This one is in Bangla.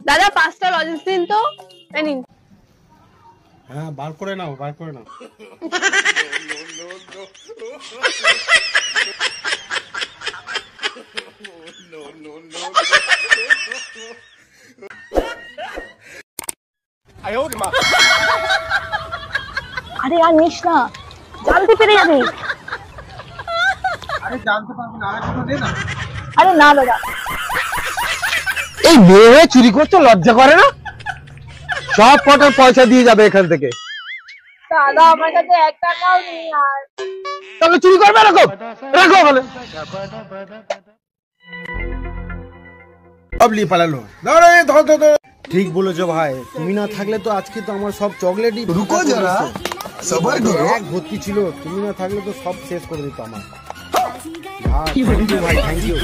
দাদা 5টা লজেন্স দিন তো। নিন। হ্যাঁ বার করে নাও। আরে আর নিস না, জানতে পেরে যাবে। আরে জানতে পারবো না, আরেকটা দে না। আরে না দাদা। এই মেয়ে চুরি করতে লজ্জা করে না? সব কটার পয়সা দিয়ে যাবে এখান থেকে। দাদা আমার কাছে 1 টাকাও নেই আর। তাহলে চুরি করবে এরকম? রাখো ওখানে। সব নিয়ে পালালো। ধর। ঠিক বলেছো ভাই, তুমি না থাকলে তো আজকে তো আমার সব চকলেটই। রুকো যারা, সবার করো। এক ভর্তি ছিল, তুমি না থাকলে তো সব শেষ করে দিত আমার। ভাই থ্যাংক ইউ।